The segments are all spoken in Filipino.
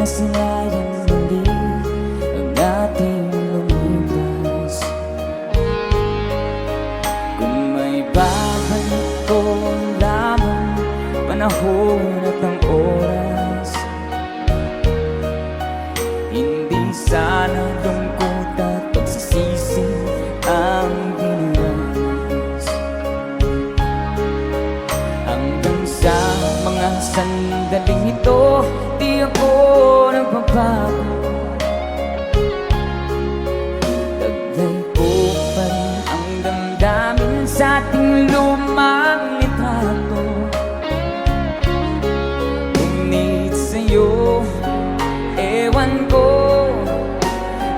Nasirayan muli ang ating lumipas. Kung may babalik ko lamang panahon at ang oras, hindi sana lungkot at pagsisisi ang dinanas. Hanggang sa mga sandaling ito, di ako nagbabago. Taglay ko pa rin ang damdamin sa ating lumang litrato. Ngunit sa'yo, ewan ko,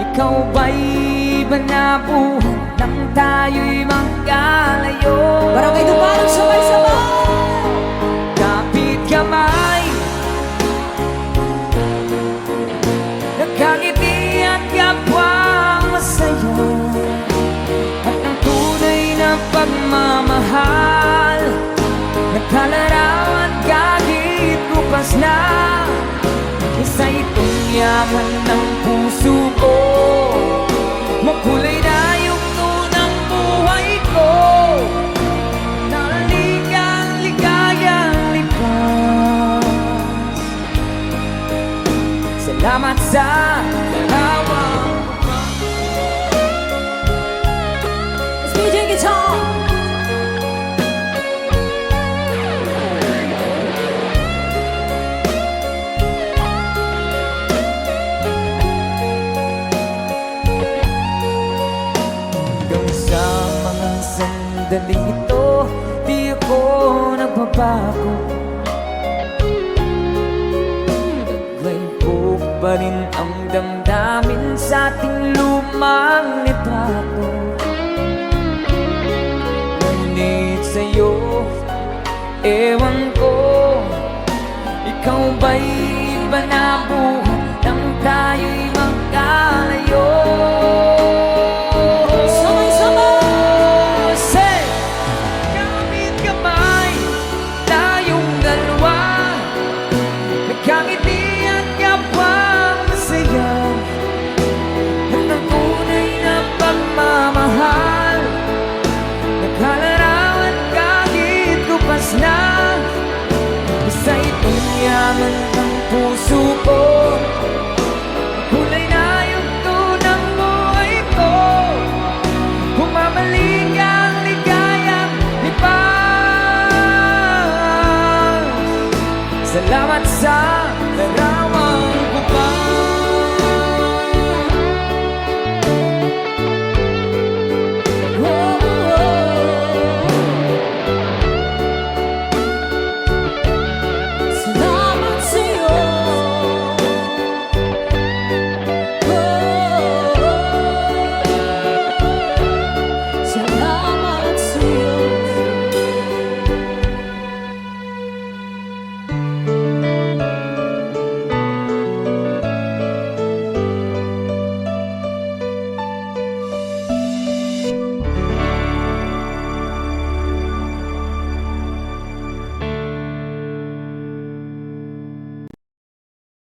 ikaw ba'y iba na buhay nang tayo'y magkalayo? Barangay Dumarang sabay-sabay! Kapit kamay, nakangiti at kapwang masaya, at ang tunay na pagmamahal, nagkalarawan kahit bukas na. Isa itong yaman ng puso ko, makulay na yung tunang buhay ko, naligang ligayang lipas. Salamat sa larawan. Let's DJ guitar! Hanggang sa mga sandaling ito, di ako nagbabago. Taglay ko pa rin ang damdamin sa ating lumang litrato. Ngunit sa'yo, ewan ko, ikaw ba'y iba na buhay nang tayo'y magkalayo? Nakangiti at kapwang masaya, at ang tunay na pagmamahal, nagkalarawan kahit kupas na. Isa itong yaman ng puso ko, kulay na yung tunang buhay ko, humamalik ang ligayang lipas. Salamat sa larawan.